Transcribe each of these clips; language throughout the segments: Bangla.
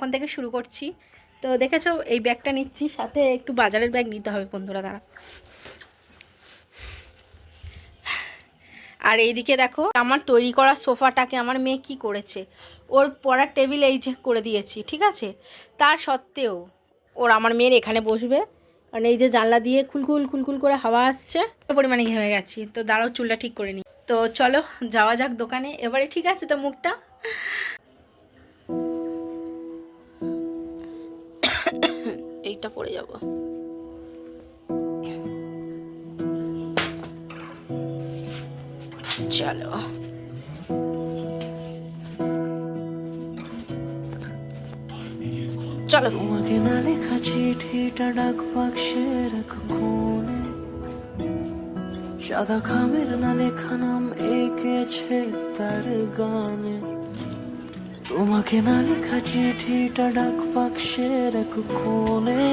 এখন থেকে শুরু করছি। তো দেখেছো এই ব্যাগটা নিচ্ছি, সাথে একটু বাজারের ব্যাগ নিতে হবে বন্ধুরা, দাঁড়া। আর এইদিকে দেখো আমার তৈরি করা সোফাটাকে আমার মেয়ে কি করেছে, ওর পড়ার টেবিল এই যে করে দিয়েছি, ঠিক আছে। তার সত্ত্বেও ওর আমার মেয়ের এখানে বসবে, কারণ এই যে জানলা দিয়ে খুলখুল খুলখুল করে হাওয়া আসছে, পরিমাণে ঘেমে গেছি। তো দাঁড়াও চুলটা ঠিক করে নিই। তো চলো যাওয়া যাক দোকানে এবারে, ঠিক আছে তো মুখটা এইটা পরে যাব। চলো চলো। তোমাকে না লেখা চিঠিটা ডাক বাক্সের এক কোণে, সাদা খামের না লেখা নাম এঁকেছে তার গানে। তোমাকে না লেখা চিঠিটা ডাক বাক্সের এক কোণে,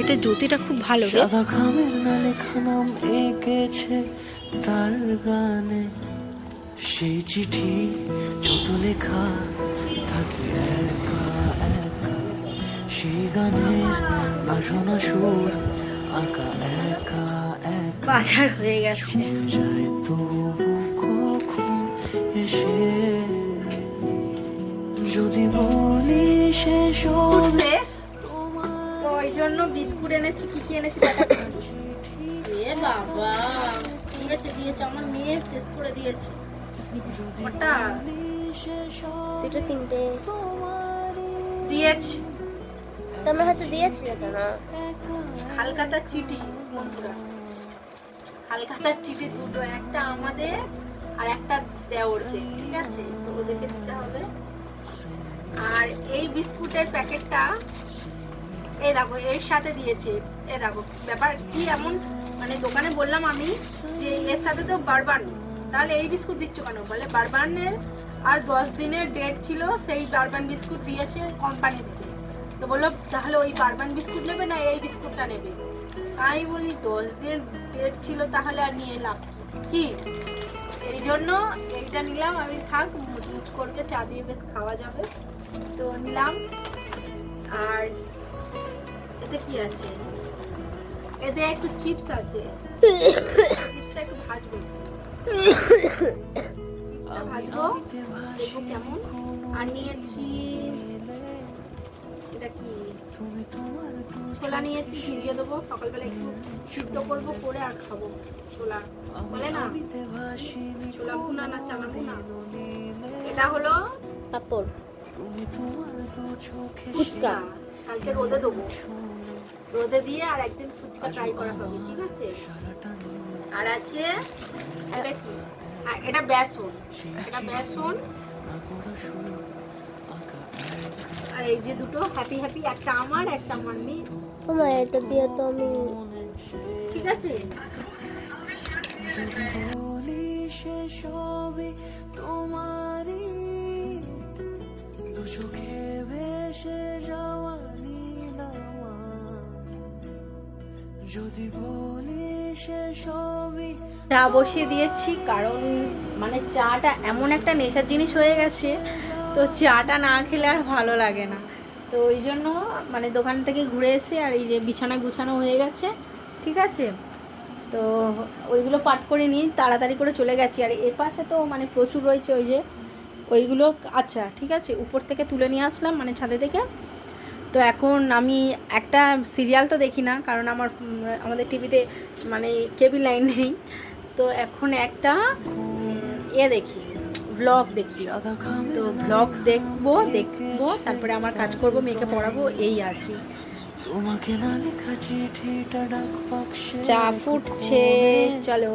এটা জ্যোতিটা খুব ভালো রে। সাদা খামের না লেখা নাম এঁকেছে তার গানে। সেই চিঠি যত লেখা থাকে একা একা, সেই গানের আসনা সুর আঁকা একা একা। বাজার হয়ে গেছে। যায় তো কখন এসে যদি বলি শেষ হবে তোমার। তো ওই জন্য বিস্কুট এনেছি, কি কি এনেছি এ বাবা, দিয়েছে দিয়েছে আমার মেয়ে, শেষ করে দিয়েছে। কটা? দুটো তিনটে দিয়েছি। তোমার হাতে দিয়েছিলে তো না? হালকাতার চিঠি বন্ধুরা, হালকাতার চিঠি দুটো, একটা আমাদের আর একটা দেওরদের, ঠিক আছে। তো ওদেরকে দিতে হবে। আর এই বিস্কুটের প্যাকেটটা এই দেখো এর সাথে দিয়েছে। এ দেখো ব্যাপার কি এমন, মানে দোকানে বললাম আমি যে এর সাথে তো বারবান, তাহলে এই বিস্কুট দিচ্ছ কেন? বলে বারবানের আর 10 দিনের ডেট ছিল, সেই বারবান বিস্কুট দিয়েছে কোম্পানি থেকে। তো বললো তাহলে ওই বারবান বিস্কুট নেবে না এই বিস্কুটটা নেবে? আমি বলি 10 দিনের ডেট ছিল, তাহলে আর নিয়ে এলাম কি? এই জন্য এইটা নিলাম আমি, থাক মুচমুচ করবে, চা দিয়ে বেশ খাওয়া যাবে, তো নিলাম। আর এতে কি আছে? এতে একটু চিপস আছে, চিপসটা একটু ভাজবো, চিপসটা ভাজবো, দেখবো কেমন। আর নিয়েছি এটা কি, ছোলা নিয়েছি, ভিজিয়ে দেবো, সকালবেলা একটু সিদ্ধ করবো, করে আর খাবো। ছোলা বলে না, ছোলা ভুনা না চানা ভুনা। এটা হলো পাপড়, ফুচকা, কালকে রোদে দেবো, রোদে দিয়ে আর একদিন ফুচকা ট্রাই করা হবে, ঠিক আছে। আর আছে এটা কি, এটা বেসন, এটা বেসন। আর এই যে দুটো হ্যাপি হ্যাপি, একটা আমার একটা আমার মেয়ে। তোমার এটা দিয়ে তো আমি, ঠিক আছে। বলি শেষ হবে তোমারই, দু চোখে ভেসে যাওয়া নীলামা। যদি বলি শেষ হবে। চা বসিয়ে দিয়েছি, কারণ মানে চাটা এমন একটা নেশার জিনিস হয়ে গেছে, তো চাটা না খেলে আর ভালো লাগে না। তো ওই জন্য মানে দোকান থেকে ঘুরে এসে আর এই যে বিছানা গুছানো হয়ে গেছে, ঠিক আছে। তো ওইগুলো পাট করে নিয়ে তাড়াতাড়ি করে চলে গেছি। আর এর পাশে তো মানে প্রচুর রয়েছে, ওই যে ওইগুলো, আচ্ছা ঠিক আছে, উপর থেকে তুলে নিয়ে আসলাম মানে ছাদে থেকে। তো এখন আমি একটা সিরিয়াল তো দেখি না, কারণ আমাদের টিভিতে মানে কেবল লাইন নেই। তো এখন একটা দেখি, ব্লগ দেখি। তো ব্লগ দেখবো, তারপরে আমার কাজ করব, মেয়েকে পড়াবো, এই আর কি। তোমাকে না লেখা চিঠিটা ডাক বাক্সে চা ফুটছে, চলো।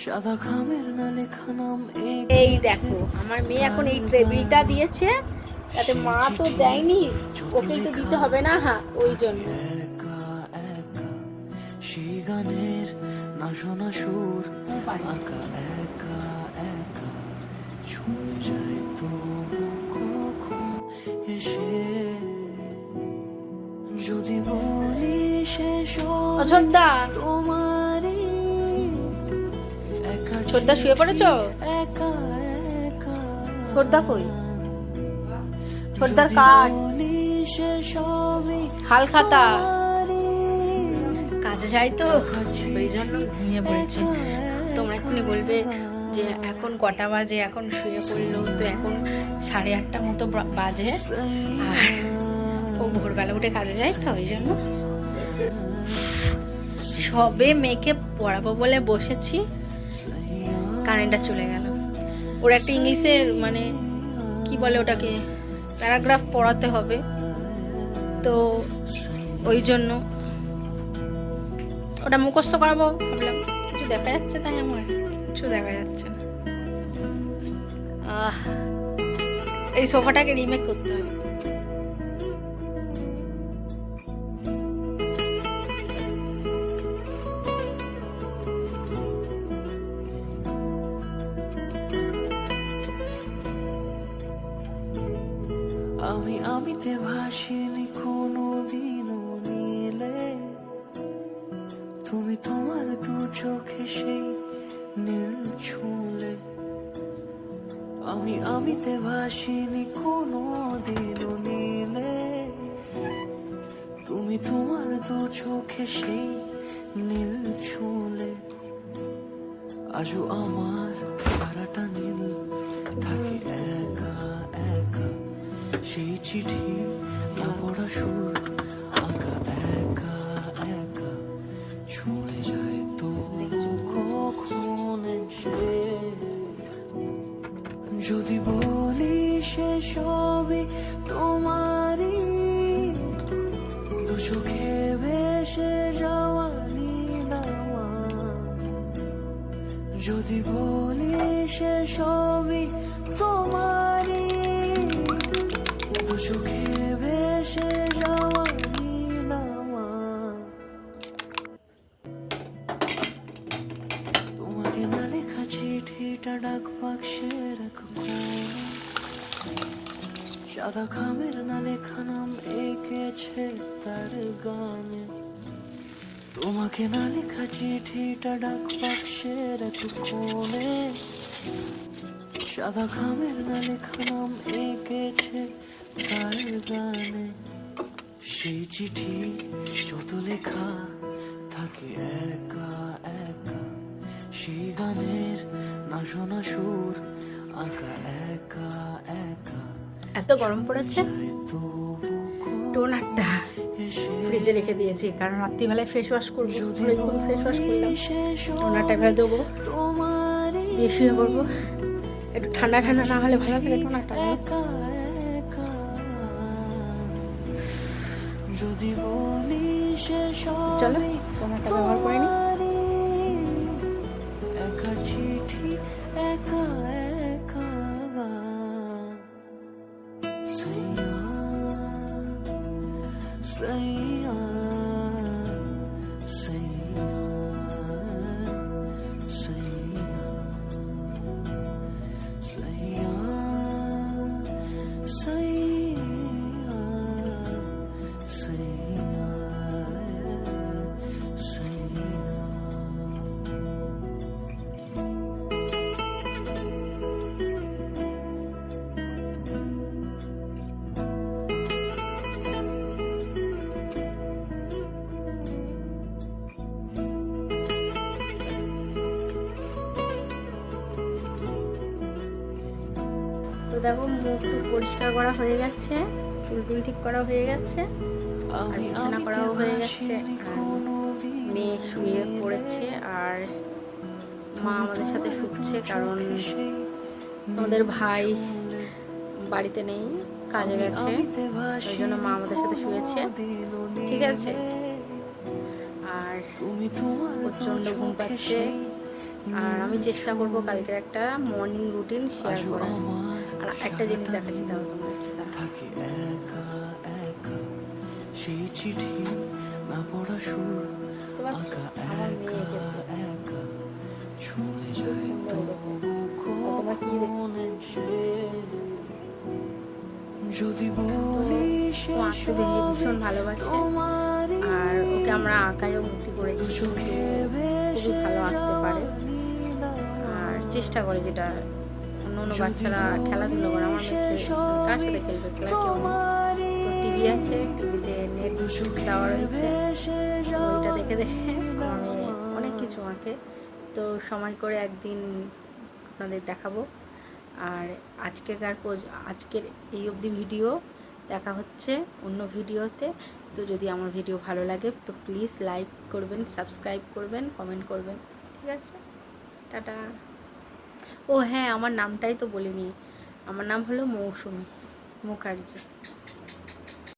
সাদা খামের না লেখা নাম এই দেখো আমার মেয়ে এখন এই টেবিলটা দিয়েছে, তাতে মা তো দেয়নি, ওকেই তো দিতে হবে না, হ্যাঁ ওই জন্য। একা একা সেই গানের না শোনা সুর আঁকা একা একা, ছুঁয়ে যায় তো কখন এসে। যদি বলি শেষ ছোটদা, তোমারই একা, ছোটদা শুয়ে পড়েছো? একা একা ছোটদা কই? ছোটদার কাঠ, হাল খাতা, কাজে যাই তো ওই জন্য ঘুমিয়ে পড়েছে। তোমরা এক্ষুনি বলবে যে এখন কটা বাজে, এখন শুয়ে পড়লো, তো এখন 8:30 মতো বাজে। আর ও ভোরবেলা উঠে কাজে যায় তো ওই জন্য। সবে মেয়েকে পড়াবো বলে বসেছি, কারেন্টটা চলে গেল। ওর একটা ইংলিশের মানে কি বলে ওটাকে, প্যারাগ্রাফ পড়াতে হবে, তো ওই জন্য ওটা মুখস্থ করাবো ভাবলাম। কিছু দেখা যাচ্ছে তাই আমার কিছু দেখা যাচ্ছে না। এই সোফাটাকে রিমেক করতে হবে। আমিতে ভাসিনি কোনো দিনও নীলে, তুমি তোমার দু চোখে সেই নীল ছুঁলে। আমিতে ভাসিনি কোনো দিনও নীলে, তুমি তোমার দু চোখে সেই নীল ছুঁলে। আজও আমার তারাটা নীল থাকে একা একা, সেই চিঠি না পড়া সুর আঁকা একা একা, ছুঁয়ে যায় তো কখন সে। যদি বলি সে সবই তোমারই, দু চোখে ভেসে যাওয়া নীলামা। যদি বলি সে সবই তোমারই, দু চোখে ভেসে যাওয়া নীলামা। তোমাকে না লেখা চিঠিটা ডাক বাক্সে রাখো, সাদা খামের না লেখা নাম এঁকেছে তার গানে। তোমাকে না লেখা চিঠিটা ডাক বাক্সে রাখো কোণে, সাদা খামের না লেখা নাম এঁকেছে তার গানে। সেই চিঠি যত লেখা থাকে একা একা, সেই গানের না শোনা সুর আঁকা একা একা। এত গরম পড়েছে, টোনারটা ফ্রিজে রেখে দিয়েছি কারণ রাত্রিবেলায় ফেস ওয়াশ করবো। ফেস ওয়াশ করলাম, টোনারটা ভেবে দেবো, দিয়ে শুয়ে পড়বো। একটু ঠান্ডা ঠান্ডা না হলে ভালো লাগে টোনারটা। চলো টোনারটা ব্যবহার করে নিই। একা চিঠি একা একা, সাইয়া সাইয়া সাইয়া সাইয়া সাইয়া সাইয়া সাইয়া সাইয়া। তো দেখো মুখ পরিষ্কার করা হয়ে গেছে, চুল টুল ঠিক করা হয়ে গেছে, আর বিছানা করাও হয়ে গেছে। মেয়ে শুয়ে পড়েছে আর মা আমাদের সাথে শুচ্ছে, কারণ আমাদের ভাই বাড়িতে নেই, কাজে গেছে, ওই জন্য মা আমাদের সাথে শুয়েছে। ঠিক আছে, আর প্রচণ্ড ঘুম পাচ্ছে। আর আমি চেষ্টা করবো কালকে একটা মর্নিং রুটিন শেয়ার করার। আর একটা জিনিস দেখাচ্ছি, তাও তোমার সেই চিঠি না পড়া সুর আঁকা একা একা, ছুঁয়ে যায় তো তোমার কি যদি বলি সে ভীষণ ভালোবাসে। আর ওকে আমরা আঁকায়ও ভর্তি করেছি, খুবই ভালো আঁকতে পারে। আর চেষ্টা করে যেটা অন্য অন্য বাচ্চারা খেলাধুলো করে, আমার মেয়ে কার সাথে খেলবে, খেলা কেউ নেই। তো টিভি আছে, টিভিতে নেট দেওয়া রয়েছে, তো ওইটা দেখে দেখে আমার মেয়ে অনেক কিছু আঁকে। তো সময় করে একদিন আপনাদের দেখাবো। আর আজকের এই অবধি ভিডিও, দেখা হচ্ছে অন্য ভিডিওতে। তো যদি আমার ভিডিও ভালো লাগে তো প্লিজ লাইক করবেন, সাবস্ক্রাইব করবেন, কমেন্ট করবেন, ঠিক আছে? টাটা। ও হ্যাঁ, আমার নামটাই তো বলিনি, আমার নাম হলো মৌসুমী মুখার্জি।